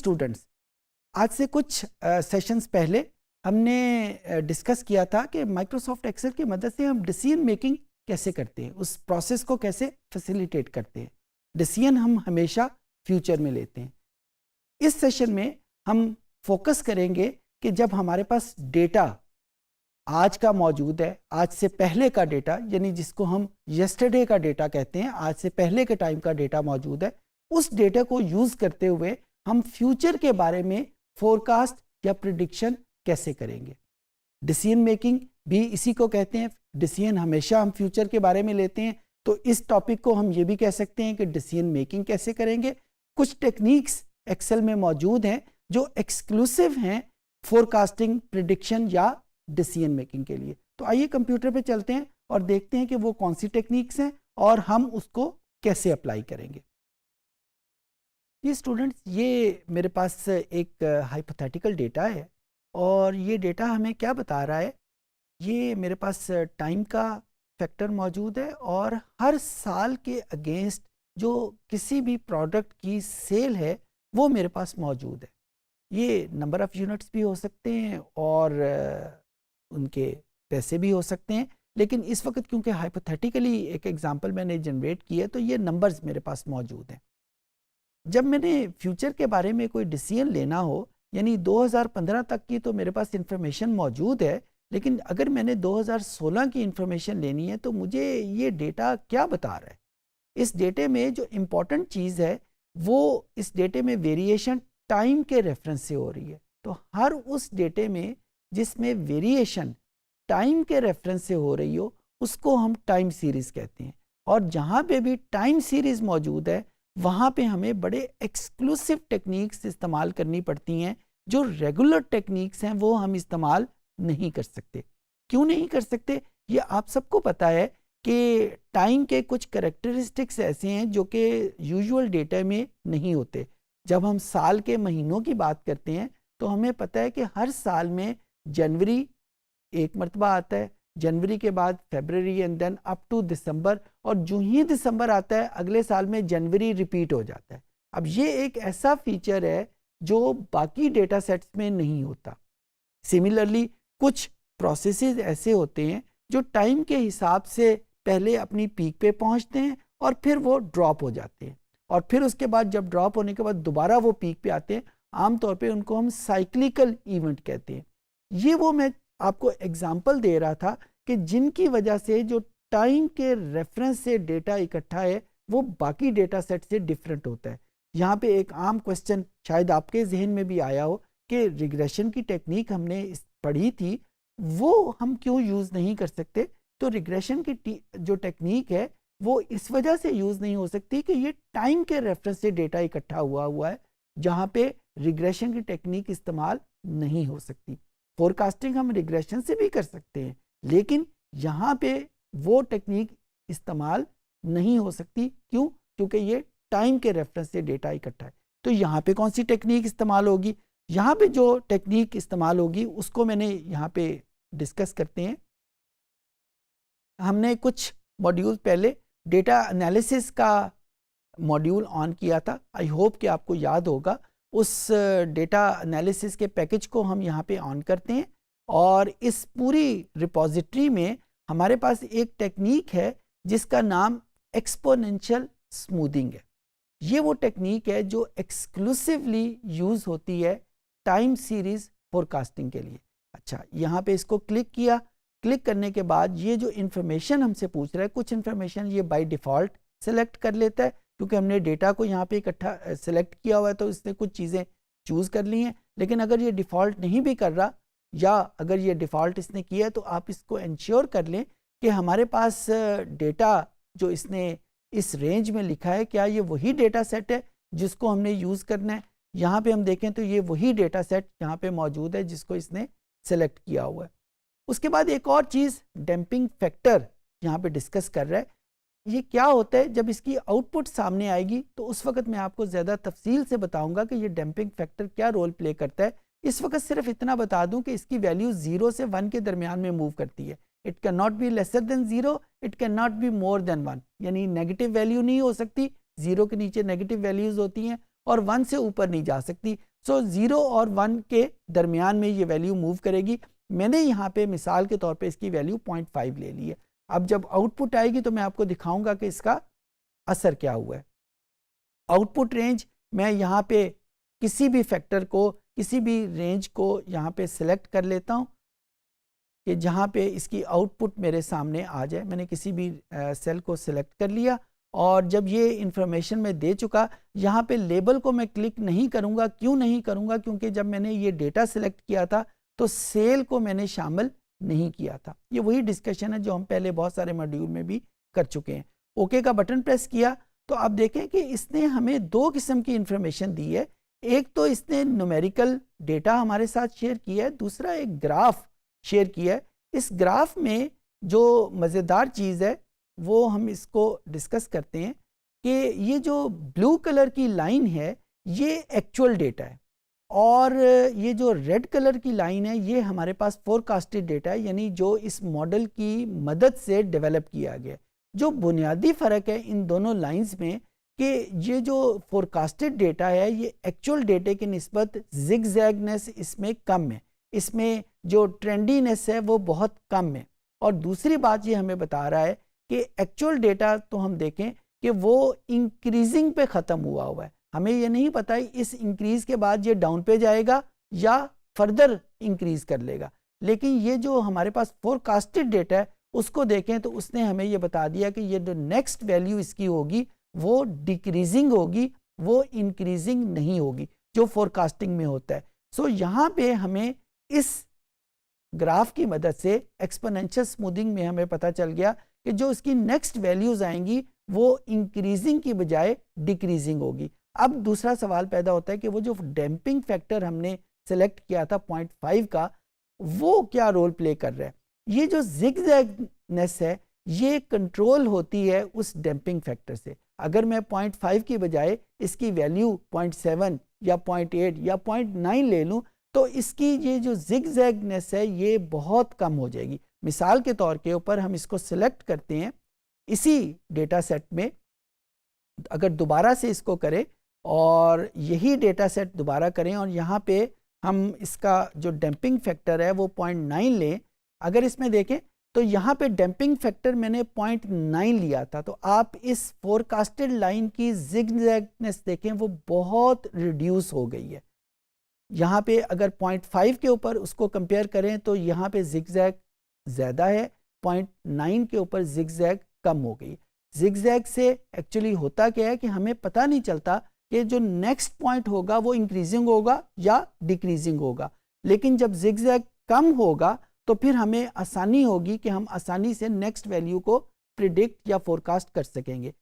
Students, आज से कुछ सेशंस पहले हमने डिस्कस किया था कि माइक्रोसॉफ्ट एक्सेल की मदद से हम डिसीजन मेकिंग कैसे करते हैं, उस प्रोसेस को कैसे फैसिलिटेट करते हैं। डिसीजन हम हमेशा फ्यूचर में लेते हैं। इस सेशन में हम फोकस करेंगे कि जब हमारे पास डेटा आज का मौजूद है, आज से पहले का डेटा, यानी जिसको हम यस्टरडे का डेटा कहते हैं, आज से पहले के टाइम का डेटा मौजूद है, उस डेटा को यूज़ करते हुए हम फ्यूचर के बारे में फोरकास्ट या प्रिडिक्शन कैसे करेंगे। डिसीजन मेकिंग भी इसी को कहते हैं। डिसीजन हमेशा हम फ्यूचर के बारे में लेते हैं, तो इस टॉपिक को हम ये भी कह सकते हैं कि डिसीजन मेकिंग कैसे करेंगे। कुछ टेक्निक्स एक्सेल में मौजूद हैं जो एक्सक्लूसिव हैं फोरकास्टिंग, प्रिडिक्शन या डिसीजन मेकिंग के लिए। तो आइए कंप्यूटर पे चलते हैं और देखते हैं कि वो कौन सी टेक्निक्स हैं और हम उसको कैसे अप्लाई करेंगे। ये स्टूडेंट्स, ये मेरे पास एक हाइपोथेटिकल डेटा है और ये डेटा हमें क्या बता रहा है, ये मेरे पास टाइम का फैक्टर मौजूद है और हर साल के अगेंस्ट जो किसी भी प्रोडक्ट की सेल है वो मेरे पास मौजूद है। ये नंबर ऑफ़ यूनिट्स भी हो सकते हैं और उनके पैसे भी हो सकते हैं, लेकिन इस वक्त क्योंकि हाइपोथेटिकली एक एग्जांपल मैंने जनरेट किया तो ये नंबर्स मेरे पास मौजूद हैं। जब मैंने फ्यूचर के बारे में कोई डिसीजन लेना हो, यानी 2015 तक की तो मेरे पास इंफॉर्मेशन मौजूद है, लेकिन अगर मैंने 2016 की इंफॉर्मेशन लेनी है तो मुझे ये डेटा क्या बता रहा है। इस डेटे में जो इम्पोर्टेंट चीज़ है वो इस डेटे में वेरिएशन टाइम के रेफरेंस से हो रही है। तो हर उस डेटे में जिसमें वेरिएशन टाइम के रेफरेंस से हो रही हो उसको हम टाइम सीरीज़ कहते हैं। और जहाँ पे भी टाइम सीरीज़ मौजूद है वहाँ पे हमें बड़े एक्सक्लूसिव टेक्निक्स इस्तेमाल करनी पड़ती हैं, जो रेगुलर टेक्निक्स हैं वो हम इस्तेमाल नहीं कर सकते। क्यों नहीं कर सकते, ये आप सबको पता है कि टाइम के कुछ कैरेक्टरिस्टिक्स ऐसे हैं जो कि यूजुअल डेटा में नहीं होते। जब हम साल के महीनों की बात करते हैं तो हमें पता है कि हर साल में जनवरी एक मरतबा आता है, जनवरी के बाद फरवरी एंड देन अप टू दिसंबर, और जो ही दिसंबर आता है अगले साल में जनवरी रिपीट हो जाता है। अब ये एक ऐसा फीचर है जो बाकी डेटा सेट्स में नहीं होता। सिमिलरली कुछ प्रोसेसेस ऐसे होते हैं जो टाइम के हिसाब से पहले अपनी पीक पे पहुंचते हैं और फिर वो ड्रॉप हो जाते हैं, और फिर उसके बाद जब ड्रॉप होने के बाद दोबारा वो पीक पे आते हैं। आमतौर पे उनको हम साइक्लिकल इवेंट कहते हैं। ये वो मैं आपको एग्जाम्पल दे रहा था कि जिनकी वजह से जो टाइम के रेफरेंस से डेटा इकट्ठा है वो बाकी डेटा सेट से डिफरेंट होता है। यहाँ पे एक आम क्वेश्चन शायद आपके जहन में भी आया हो कि रिग्रेशन की टेक्निक हमने पढ़ी थी, वो हम क्यों यूज़ नहीं कर सकते। तो रिग्रेशन की जो टेक्निक है वो इस वजह से यूज़ नहीं हो सकती कि ये टाइम के रेफरेंस से डेटा इकट्ठा हुआ है, जहाँ पे रिग्रेशन की टेक्निक इस्तेमाल नहीं हो सकती। फोरकास्टिंग हम रिग्रेशन से भी कर सकते हैं, लेकिन यहाँ पे वो टेक्निक इस्तेमाल नहीं हो सकती। क्यों? क्योंकि ये टाइम के रेफरेंस से डेटा इकट्ठा है। तो यहाँ पे कौन सी टेक्निक इस्तेमाल होगी? यहाँ पे जो टेक्निक इस्तेमाल होगी उसको मैंने यहाँ पे डिस्कस करते हैं। हमने कुछ मॉड्यूल पहले डेटा एनालिसिस का मॉड्यूल ऑन किया था। आई होप कि आपको याद होगा। उस डेटा एनालिसिस के पैकेज को हम यहाँ पे ऑन करते हैं और इस पूरी रिपॉजिटरी में हमारे पास एक टेक्निक है जिसका नाम एक्सपोनेंशियल स्मूथिंग है। ये वो टेक्निक है जो एक्सक्लूसिवली यूज़ होती है टाइम सीरीज़ फोरकास्टिंग के लिए। अच्छा, यहाँ पे इसको क्लिक किया। क्लिक करने के बाद ये जो इन्फॉर्मेशन हमसे पूछ रहा है, कुछ इन्फॉर्मेशन ये बाय डिफ़ॉल्ट सेलेक्ट कर लेता है क्योंकि हमने डेटा को यहाँ पे इकट्ठा सेलेक्ट किया हुआ है, तो इसने कुछ चीज़ें चूज़ कर ली हैं। लेकिन अगर ये डिफ़ॉल्ट नहीं भी कर रहा या अगर ये डिफ़ॉल्ट इसने किया है तो आप इसको इंश्योर कर लें कि हमारे पास डेटा जो इसने इस रेंज में लिखा है, क्या ये वही डेटा सेट है जिसको हमने यूज़ करना है। यहाँ पे हम देखें तो ये वही डेटा सेट यहाँ पे मौजूद है जिसको इसने सेलेक्ट किया हुआ है। उसके बाद एक और चीज़ डैम्पिंग फैक्टर यहाँ पे डिस्कस कर रहा है। ये क्या होता है? जब इसकी आउटपुट सामने आएगी तो उस वक्त मैं आपको ज़्यादा तफसील से बताऊंगा कि ये डैम्पिंग फैक्टर क्या रोल प्ले करता है। इस वक्त सिर्फ इतना बता दूं कि इसकी वैल्यू 0 से 1 के दरमियान में मूव करती है। It can not be lesser than 0, it can not be more than 1, यानी नेगेटिव वैल्यू नहीं हो सकती। 0 के नीचे नेगेटिव वैल्यूज़ होती हैं और 1 से ऊपर नहीं जा सकती। सो 0 और 1 के दरमियान में ये वैल्यू मूव करेगी। मैंने यहाँ पे मिसाल के तौर पे इसकी वैल्यू 0.5 ले ली है। अब जब आउटपुट आएगी तो मैं आपको दिखाऊंगा कि इसका असर क्या हुआ है। आउटपुट रेंज मैं यहाँ पे किसी भी फैक्टर को, किसी भी रेंज को यहाँ पे सिलेक्ट कर लेता हूँ कि जहाँ पे इसकी आउटपुट मेरे सामने आ जाए। मैंने किसी भी सेल को सिलेक्ट कर लिया और जब ये इंफॉर्मेशन मैं दे चुका, यहाँ पे लेबल को मैं क्लिक नहीं करूँगा। क्यों नहीं करूँगा? क्योंकि जब मैंने ये डेटा सिलेक्ट किया था तो सेल को मैंने शामिल नहीं किया था। ये वही डिस्कशन है जो हम पहले बहुत सारे मॉड्यूल में भी कर चुके हैं। ओके का बटन प्रेस किया तो आप देखें कि इसने हमें दो किस्म की इंफॉर्मेशन दी है। एक तो इसने न्यूमेरिकल डेटा हमारे साथ शेयर किया है, दूसरा एक ग्राफ शेयर किया है। इस ग्राफ में जो मज़ेदार चीज़ है वो हम इसको डिस्कस करते हैं कि ये जो ब्लू कलर की लाइन है ये एक्चुअल डेटा है और ये जो रेड कलर की लाइन है ये हमारे पास फोरकास्टेड डेटा है, यानी जो इस मॉडल की मदद से डेवलप किया गया। जो बुनियादी फ़र्क है इन दोनों लाइंस में कि ये जो फोरकास्टेड डेटा है ये एक्चुअल डेटे की निस्बत जिगजैगनेस इसमें कम है, इसमें जो ट्रेंडीनेस है वो बहुत कम है। और दूसरी बात ये हमें बता रहा है कि एक्चुअल डेटा तो हम देखें कि वो इंक्रीजिंग पे ख़त्म हुआ है। हमें ये नहीं पता इस इंक्रीज़ के बाद ये डाउन पे जाएगा या फर्दर इंक्रीज़ कर लेगा, लेकिन ये जो हमारे पास फोरकास्टेड डेटा है उसको देखें तो उसने हमें ये बता दिया कि ये जो नेक्स्ट वैल्यू इसकी होगी वो डिक्रीजिंग होगी, वो इंक्रीजिंग नहीं होगी जो फोरकास्टिंग में होता है। सो यहाँ पे हमें इस ग्राफ की मदद से एक्सपोनेंशियल स्मूथिंग में हमें पता चल गया कि जो इसकी नेक्स्ट वैल्यूज़ आएंगी वो इंक्रीजिंग की बजाय डिक्रीजिंग होगी। अब दूसरा सवाल पैदा होता है कि वो जो डैम्पिंग फैक्टर हमने सेलेक्ट किया था 0.5 का, वो क्या रोल प्ले कर रहा है? ये जो जिगजैगनेस है ये कंट्रोल होती है उस डैम्पिंग फैक्टर से। अगर मैं 0.5 की बजाय इसकी वैल्यू 0.7 या 0.8 या 0.9 ले लूँ तो इसकी ये जो जिगजैगनेस है ये बहुत कम हो जाएगी। मिसाल के तौर के ऊपर हम इसको सिलेक्ट करते हैं इसी डेटा सेट में, अगर दोबारा से इसको करें और यही डेटा सेट दोबारा करें और यहाँ पे हम इसका जो डैम्पिंग फैक्टर है वो 0.9 लें, अगर इसमें देखें तो यहाँ पे डैम्पिंग फैक्टर मैंने 0.9 लिया था, तो आप इस फोरकास्टेड लाइन की जिगजैगनेस देखें वो बहुत रिड्यूस हो गई है। यहाँ पे अगर 0.5 के ऊपर उसको कंपेयर करें तो यहाँ पे जिगजैग ज़्यादा है, 0.9 के ऊपर जिगजैग कम हो गई। जिगजैग से एक्चुअली होता क्या है कि हमें पता नहीं चलता कि जो नेक्स्ट पॉइंट होगा वो इंक्रीजिंग होगा या डिक्रीजिंग होगा, लेकिन जब जिगजैग कम होगा तो फिर हमें आसानी होगी कि हम आसानी से नेक्स्ट वैल्यू को प्रिडिक्ट या फोरकास्ट कर सकेंगे।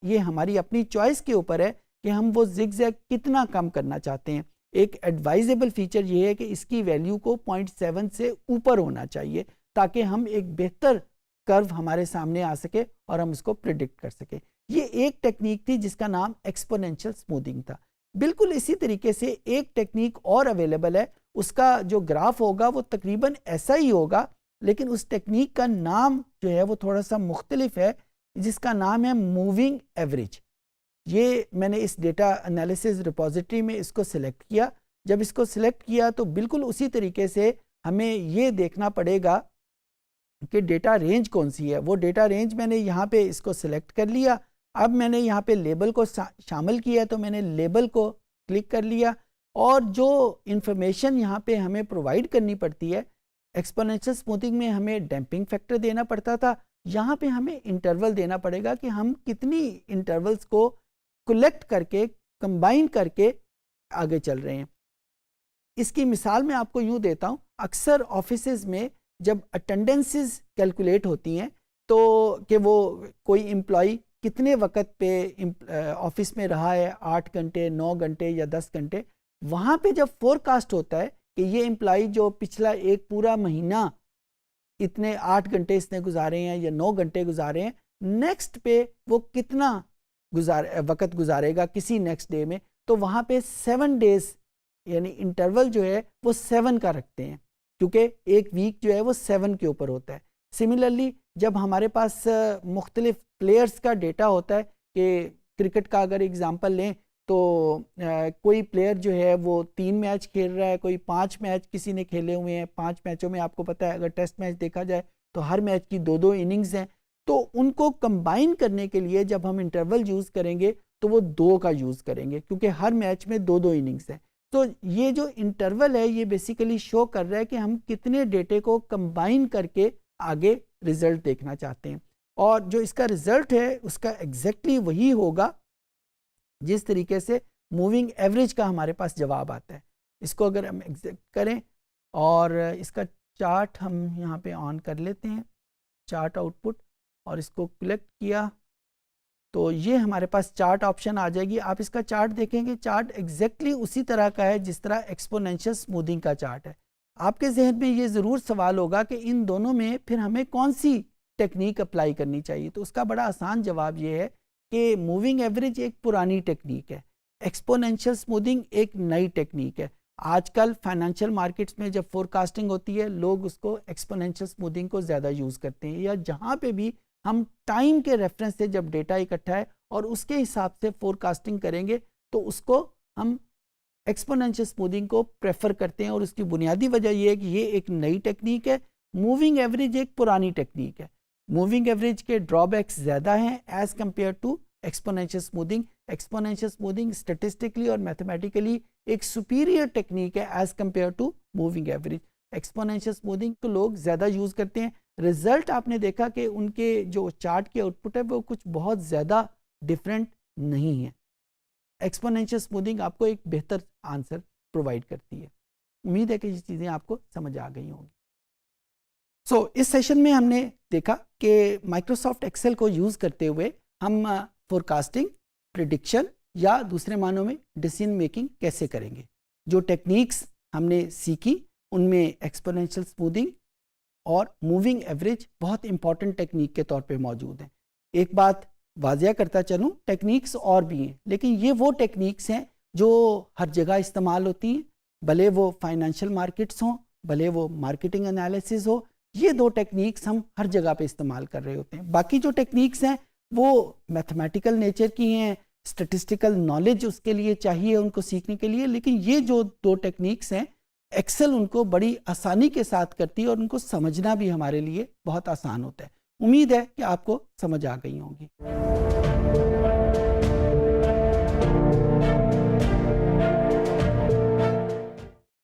ये हमारी अपनी चॉइस के ऊपर है कि हम वो जिगजैग कितना कम करना चाहते हैं। एक एडवाइजेबल फीचर ये है कि इसकी वैल्यू को 0.7 से ऊपर होना चाहिए ताकि हम एक बेहतर कर्व हमारे सामने आ सके और हम उसको प्रिडिक्ट कर सके। ये एक टेक्निक थी जिसका नाम एक्सपोनेंशियल स्मूथिंग था। बिल्कुल इसी तरीके से एक टेक्निक और अवेलेबल है, उसका जो ग्राफ होगा वो तकरीबन ऐसा ही होगा, लेकिन उस टेक्निक का नाम जो है वो थोड़ा सा मुख्तलिफ है, जिसका नाम है मूविंग एवरेज। ये मैंने इस डेटा एनालिसिस रिपोजिटरी में इसको सिलेक्ट किया। जब इसको सिलेक्ट किया तो बिल्कुल उसी तरीके से हमें ये देखना पड़ेगा कि डेटा रेंज कौन सी है। वो डेटा रेंज मैंने यहाँ पे इसको सिलेक्ट कर लिया। अब मैंने यहाँ पे लेबल को शामिल किया तो मैंने लेबल को क्लिक कर लिया और जो इंफॉर्मेशन यहाँ पे हमें प्रोवाइड करनी पड़ती है, एक्सपोनेंशियल स्मूथिंग में हमें डैम्पिंग फैक्टर देना पड़ता था, यहाँ पे हमें इंटरवल देना पड़ेगा कि हम कितनी इंटरवल्स को कलेक्ट करके कंबाइन करके आगे चल रहे हैं। इसकी मिसाल मैं आपको यूँ देता हूँ, अक्सर ऑफिसेज में जब अटेंडेंसेस कैलकुलेट होती हैं तो कि वो कोई एम्प्लॉई कितने वक्त पे ऑफिस में रहा है, 8 घंटे 9 घंटे या 10 घंटे, वहाँ पे जब फोरकास्ट होता है कि ये एम्प्लॉई जो पिछला एक पूरा महीना इतने 8 घंटे इसने गुजारे हैं या 9 घंटे गुजारे हैं, नेक्स्ट पे वो कितना वक्त गुजारेगा किसी नेक्स्ट डे में, तो वहाँ पे 7 डेज यानी इंटरवल जो है वो 7 का रखते हैं, क्योंकि एक वीक जो है वो 7 के ऊपर होता है। सिमिलरली जब हमारे पास मुख्तलिफ प्लेयर्स का डेटा होता है कि क्रिकेट का अगर एग्जांपल लें तो कोई प्लेयर जो है वो 3 मैच खेल रहा है, कोई 5 मैच किसी ने खेले हुए हैं। 5 मैचों में आपको पता है अगर टेस्ट मैच देखा जाए तो हर मैच की 2-2 इनिंग्स हैं। तो उनको कंबाइन करने के लिए जब हम इंटरवल यूज़ करेंगे तो वो 2 का यूज़ करेंगे, क्योंकि हर मैच में 2-2 इनिंग्स हैं। तो ये जो इंटरवल है ये बेसिकली शो कर रहा है कि हम कितने डेटे को कंबाइन करके आगे रिजल्ट देखना चाहते हैं, और जो इसका रिजल्ट है उसका एग्जैक्टली वही होगा जिस तरीके से मूविंग एवरेज का हमारे पास जवाब आता है। इसको अगर हम एग्जैक्ट करें और इसका चार्ट हम यहाँ पे ऑन कर लेते हैं, चार्ट आउटपुट, और इसको क्लिक किया तो ये हमारे पास चार्ट ऑप्शन आ जाएगी। आप इसका चार्ट देखेंगे, चार्ट एग्जैक्टली उसी तरह का है जिस तरह एक्सपोनेंशियल स्मूथिंग का चार्ट है। आपके जहन में ये ज़रूर सवाल होगा कि इन दोनों में फिर हमें कौन सी टेक्निक अप्लाई करनी चाहिए। तो उसका बड़ा आसान जवाब ये है कि मूविंग एवरेज एक पुरानी टेक्निक है, एक्सपोनेंशियल स्मूथिंग एक नई टेक्निक है। आजकल फाइनेंशियल मार्केट्स में जब फोरकास्टिंग होती है लोग उसको एक्सपोनेंशियल स्मूथिंग को ज़्यादा यूज़ करते हैं, या जहाँ पे भी हम टाइम के रेफरेंस से जब डेटा इकट्ठा है और उसके हिसाब से फोरकास्टिंग करेंगे तो उसको हम एक्सपोनेंशियल स्मूथिंग को प्रेफर करते हैं। और उसकी बुनियादी वजह यह है कि ये एक नई टेक्निक है, मूविंग एवरेज एक पुरानी टेक्निक है। मूविंग एवरेज के ड्रॉबैक्स ज़्यादा हैं as compared to exponential smoothing. Exponential smoothing statistically और मैथमेटिकली एक सुपीरियर टेक्निक है as compared to moving average. Exponential smoothing तो लोग ज़्यादा यूज़ करते हैं। रिजल्ट आपने देखा कि उनके जो चार्ट की आउटपुट है वो कुछ बहुत ज़्यादा डिफरेंट नहीं है। एक्सपोनेंशियल स्मूथिंग आपको एक बेहतर आंसर प्रोवाइड करती है। उम्मीद है कि ये चीज़ें आपको समझ आ गई होंगी। इस सेशन में हमने देखा कि माइक्रोसॉफ्ट एक्सेल को यूज़ करते हुए हम फोरकास्टिंग, प्रिडिक्शन या दूसरे मानों में डिसीजन मेकिंग कैसे करेंगे। जो टेक्निक्स हमने सीखी उनमें एक्सपोनेंशियल स्मूथिंग और मूविंग एवरेज बहुत इंपॉर्टेंट टेक्निक के तौर पे मौजूद हैं। एक बात वाज़िया करता चलूँ, टेक्निक्स और भी हैं, लेकिन ये वो टेक्निक्स हैं जो हर जगह इस्तेमाल होती हैं, भले वो फाइनेंशियल मार्केट्स हों, भले वो मार्केटिंग एनालिसिस हो। ये 2 टेक्निक्स हम हर जगह पे इस्तेमाल कर रहे होते हैं। बाकी जो टेक्निक्स हैं वो मैथमेटिकल नेचर की हैं, स्टैटिस्टिकल नॉलेज उसके लिए चाहिए उनको सीखने के लिए, लेकिन ये जो 2 टेक्निक्स हैं एक्सेल उनको बड़ी आसानी के साथ करती है और उनको समझना भी हमारे लिए बहुत आसान होता है। उम्मीद है कि आपको समझ आ गई होंगी।